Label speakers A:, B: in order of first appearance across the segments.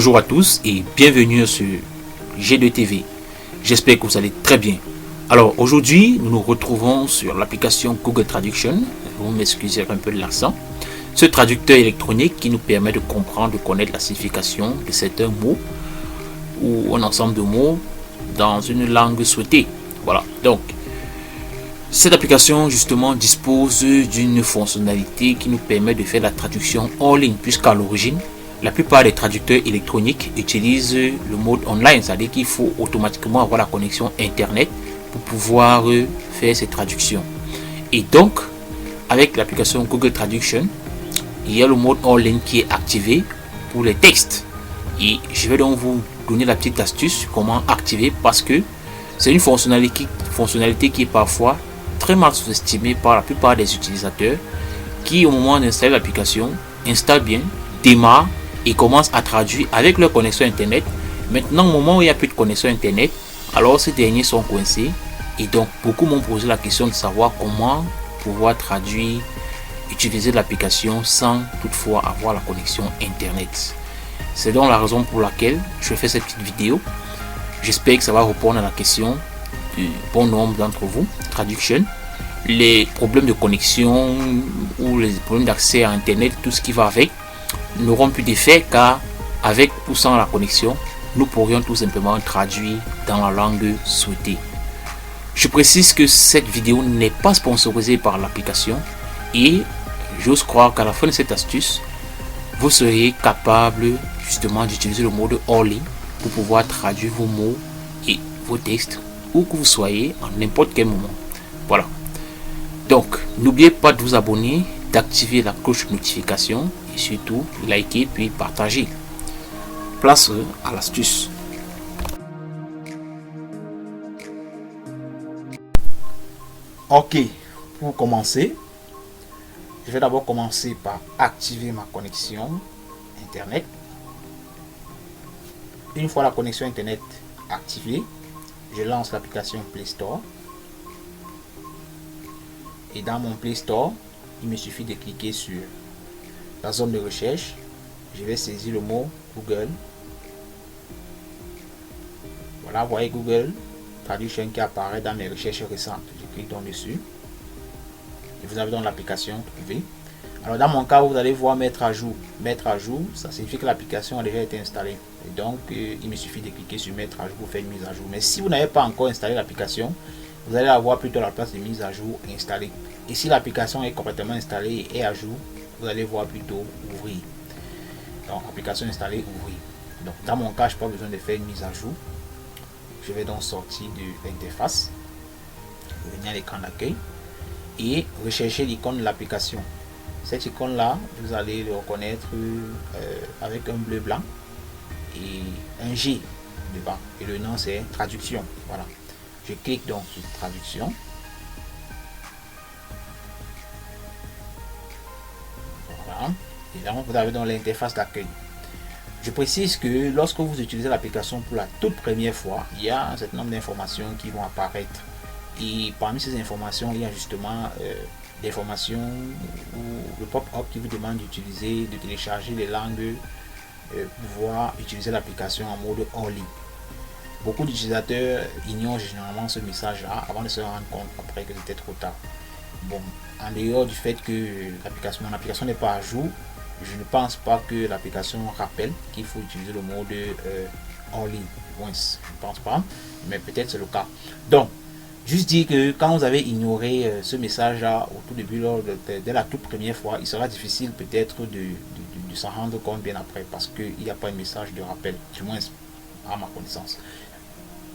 A: Bonjour à tous et bienvenue sur G2TV. J'espère que vous allez très bien. Alors aujourd'hui, nous nous retrouvons sur l'application Google Traduction. Vous m'excusez un peu de l'accent. Ce traducteur électronique qui nous permet de comprendre, de connaître la signification de certains mots ou un ensemble de mots dans une langue souhaitée. Voilà. Donc, cette application justement dispose d'une fonctionnalité qui nous permet de faire la traduction en ligne, puisqu'à l'origine, la plupart des traducteurs électroniques utilisent le mode online, c'est-à-dire qu'il faut automatiquement avoir la connexion internet pour pouvoir faire ces traductions. Et donc, avec l'application Google Traduction, il y a le mode en ligne qui est activé pour les textes. Et je vais donc vous donner la petite astuce comment activer, parce que c'est une fonctionnalité qui est parfois très mal sous-estimée par la plupart des utilisateurs qui, au moment d'installer l'application, installent bien, démarrent et commencent à traduire avec leur connexion internet. Maintenant, au moment où il n'y a plus de connexion internet, alors ces derniers sont coincés et donc beaucoup m'ont posé la question de savoir comment pouvoir traduire, utiliser l'application sans toutefois avoir la connexion internet. C'est donc la raison pour laquelle je fais cette petite vidéo. J'espère que ça va répondre à la question du bon nombre d'entre vous. Traduction, les problèmes de connexion ou les problèmes d'accès à internet, tout ce qui va avec, n'auront plus d'effet, car avec ou sans la connexion, nous pourrions tout simplement traduire dans la langue souhaitée. Je précise que cette vidéo n'est pas sponsorisée par l'application et j'ose croire qu'à la fin de cette astuce, vous serez capable justement d'utiliser le mode hors ligne pour pouvoir traduire vos mots et vos textes où que vous soyez en n'importe quel moment. Voilà. Donc, n'oubliez pas de vous abonner, d'activer la cloche de notification et surtout liker puis partager. Place à l'astuce. Ok, pour commencer, je vais d'abord commencer par activer ma connexion internet. Une fois la connexion internet activée, je lance l'application Play Store. Et dans mon Play Store, il me suffit de cliquer sur la zone de recherche. Je vais saisir le mot Google. Voilà, vous voyez Google Traduction qui apparaît dans mes recherches récentes. Je clique donc dessus. Et vous avez donc l'application trouvée. Alors dans mon cas, vous allez voir mettre à jour. Mettre à jour, ça signifie que l'application a déjà été installée. Et donc, il me suffit de cliquer sur mettre à jour pour faire une mise à jour. Mais si vous n'avez pas encore installé l'application, vous allez avoir plutôt la place de mise à jour installée. Et si l'application est complètement installée et à jour, vous allez voir plutôt ouvrir. Donc, application installée, ouvrir. Donc, dans mon cas, je n'ai pas besoin de faire une mise à jour. Je vais donc sortir de l'interface, venir à l'écran d'accueil et rechercher l'icône de l'application. Cette icône là, vous allez le reconnaître avec un bleu blanc et un G devant. Et le nom c'est traduction. Voilà. Je clique donc sur traduction. Voilà. Et là, vous avez donc l'interface d'accueil. Je précise que lorsque vous utilisez l'application pour la toute première fois, il y a un certain nombre d'informations qui vont apparaître. Et parmi ces informations, il y a justement des informations ou le pop-up qui vous demande d'utiliser, de télécharger les langues, pouvoir utiliser l'application en mode hors ligne. Beaucoup d'utilisateurs ignorent généralement ce message-là avant de se rendre compte après que c'était trop tard. Bon, en dehors du fait que mon application n'est pas à jour, je ne pense pas que l'application rappelle qu'il faut utiliser le mode hors ligne. Bon, je ne pense pas, mais peut-être c'est le cas. Donc, juste dire que quand vous avez ignoré ce message-là au tout début, dès la toute première fois, il sera difficile peut-être de s'en rendre compte bien après, parce qu'il n'y a pas un message de rappel, du moins à ma connaissance.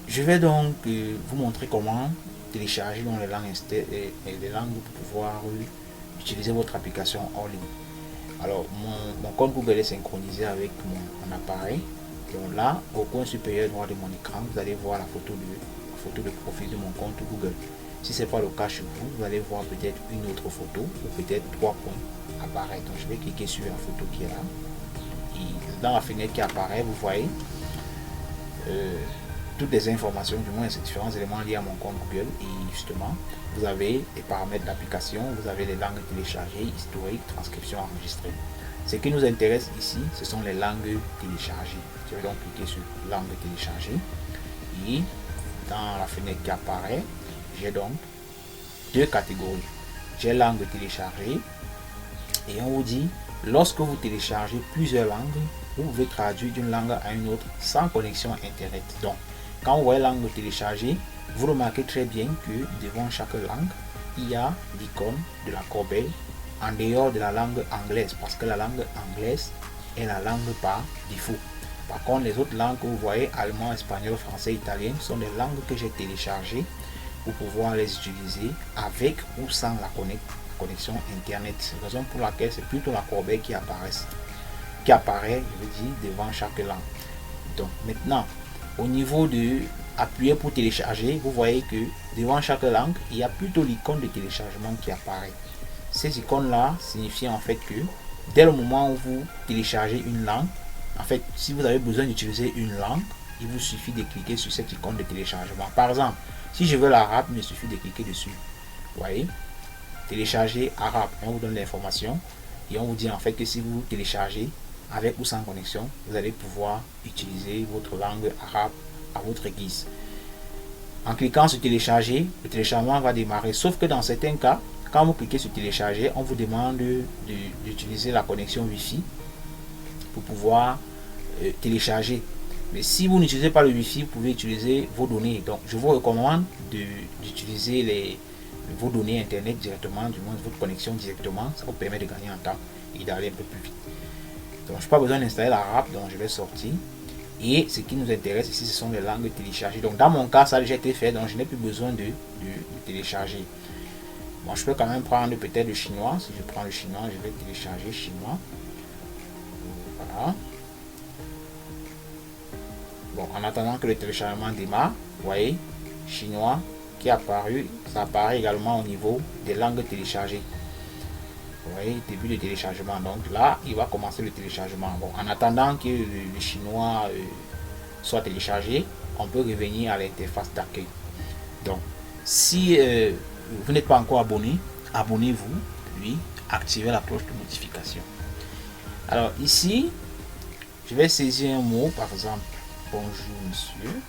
A: Je vais donc vous montrer comment télécharger dans les langues pour pouvoir utiliser votre application en ligne. Alors, mon compte Google est synchronisé avec mon appareil. Donc là, au coin supérieur droit de mon écran, vous allez voir la photo de profil de mon compte Google. Si ce n'est pas le cas chez vous, vous allez voir peut-être une autre photo ou peut-être 3 points apparaître. Donc je vais cliquer sur la photo qui est là. Et dans la fenêtre qui apparaît, vous voyez toutes les informations, du moins ces différents éléments liés à mon compte Google. Et justement, vous avez les paramètres d'application, vous avez les langues téléchargées, historique, transcription enregistrée. Ce qui nous intéresse ici, ce sont les langues téléchargées. Je vais donc cliquer sur langue téléchargée. Et dans la fenêtre qui apparaît, j'ai donc deux catégories. J'ai langue téléchargée. Et on vous dit, lorsque vous téléchargez plusieurs langues, vous pouvez traduire d'une langue à une autre sans connexion internet. Donc, quand vous voyez langue téléchargée, vous remarquez très bien que devant chaque langue, il y a l'icône de la corbeille en dehors de la langue anglaise, parce que la langue anglaise est la langue par défaut. Par contre, les autres langues que vous voyez, allemand, espagnol, français, italien, sont des langues que j'ai téléchargées pour pouvoir les utiliser avec ou sans la connexion internet. C'est la raison pour laquelle c'est plutôt la corbeille qui apparaît, je veux dire, devant chaque langue. Donc maintenant, au niveau de appuyer pour télécharger, vous voyez que devant chaque langue, il y a plutôt l'icône de téléchargement qui apparaît. Ces icônes-là signifient en fait que dès le moment où vous téléchargez une langue, en fait, si vous avez besoin d'utiliser une langue, il vous suffit de cliquer sur cette icône de téléchargement. Par exemple, si je veux l'arabe, il me suffit de cliquer dessus. Vous voyez, télécharger arabe, on vous donne l'information et on vous dit en fait que si vous téléchargez avec ou sans connexion, vous allez pouvoir utiliser votre langue arabe à votre guise. En cliquant sur télécharger, le téléchargement va démarrer, sauf que dans certains cas, quand vous cliquez sur télécharger, on vous demande d'utiliser la connexion Wi-Fi pour pouvoir télécharger. Mais si vous n'utilisez pas le Wi-Fi, vous pouvez utiliser vos données. Donc, je vous recommande d'utiliser vos données internet directement, du moins votre connexion directement. Ça vous permet de gagner en temps et d'aller un peu plus vite. Donc, je n'ai pas besoin d'installer l'arabe, donc je vais sortir. Et ce qui nous intéresse ici, ce sont les langues téléchargées. Donc, dans mon cas, ça a déjà été fait, donc je n'ai plus besoin de télécharger. Bon, je peux quand même prendre peut-être le chinois. Si je prends le chinois, je vais télécharger chinois. Voilà. Bon, en attendant que le téléchargement démarre, vous voyez, chinois qui est apparu, ça apparaît également au niveau des langues téléchargées. Vous voyez, début de téléchargement. Donc là, il va commencer le téléchargement. Bon, en attendant que le chinois soit téléchargé, on peut revenir à l'interface d'accueil. Donc, si vous n'êtes pas encore abonné, abonnez-vous, puis activez la cloche de notification. Alors ici, je vais saisir un mot, par exemple, bonjour monsieur.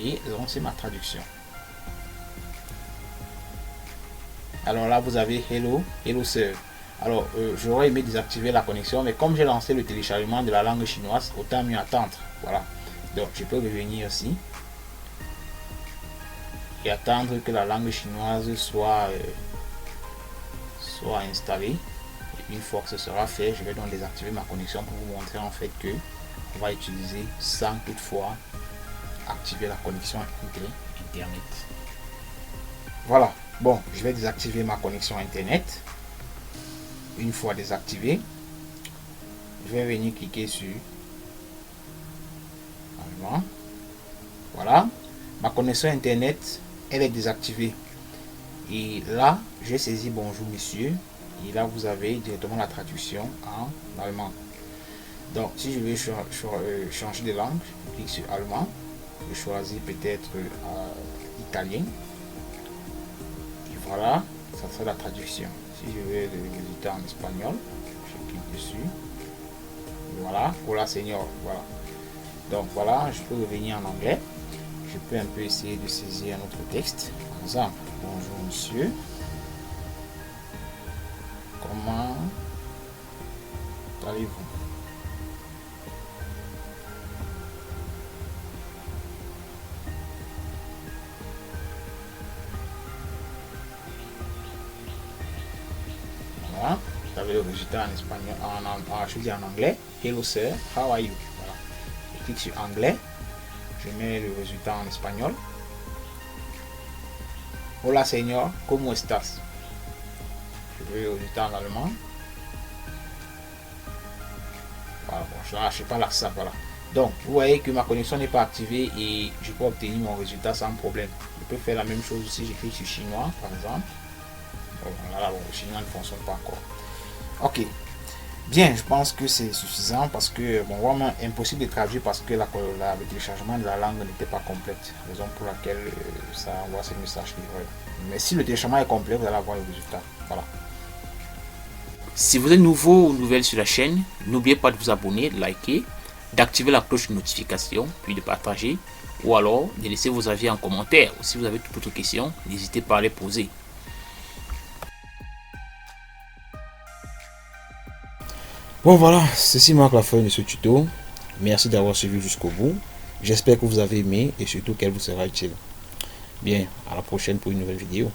A: Et donc c'est ma traduction. Alors là, vous avez hello, hello sir. Alors, j'aurais aimé désactiver la connexion, mais comme j'ai lancé le téléchargement de la langue chinoise, autant mieux attendre. Voilà. Donc, je peux revenir aussi et attendre que la langue chinoise soit installée. Et une fois que ce sera fait, je vais donc désactiver ma connexion pour vous montrer en fait que on va utiliser sans toutefois activer la connexion internet. Voilà. Bon, je vais désactiver ma connexion internet. Une fois désactivé, je vais venir cliquer sur allemand. Voilà, ma connexion internet, elle est désactivée. Et là, j'ai saisi bonjour monsieur. Et là, vous avez directement la traduction en allemand. Donc, si je veux changer de langue, je clique sur allemand. Je choisis peut-être italien. Et voilà, ça sera la traduction. Si je veux le résultat en espagnol, je clique dessus. Et voilà, hola señor. Voilà. Donc voilà, je peux revenir en anglais. Je peux un peu essayer de saisir un autre texte. Par exemple, bonjour monsieur. Comment allez-vous? Voilà, vous avez le résultat en espagnol, je dis en anglais. Hello sir, how are you? Voilà. Je clique sur anglais. Je mets le résultat en espagnol. Hola señor, ¿cómo estás? Je veux le résultat en allemand. Voilà, bon, je ne lâche pas l'accent, voilà. Donc, vous voyez que ma connexion n'est pas activée et je peux obtenir mon résultat sans problème. Je peux faire la même chose si je clique sur chinois, par exemple. Bon, voilà, bon, le chinois ne fonctionne pas encore. Ok. Bien, je pense que c'est suffisant parce que, bon, vraiment impossible de traduire parce que le téléchargement de la langue n'était pas complète. Raison pour laquelle ça envoie ce message d'erreur. Mais si le téléchargement est complet, vous allez avoir le résultat. Voilà. Si vous êtes nouveau ou nouvelle sur la chaîne, n'oubliez pas de vous abonner, de liker, d'activer la cloche de notification, puis de partager, ou alors de laisser vos avis en commentaire. Ou si vous avez toute autre question, n'hésitez pas à les poser.
B: Bon voilà, ceci marque la fin de ce tuto. Merci d'avoir suivi jusqu'au bout. J'espère que vous avez aimé et surtout qu'elle vous sera utile. Bien, à la prochaine pour une nouvelle vidéo.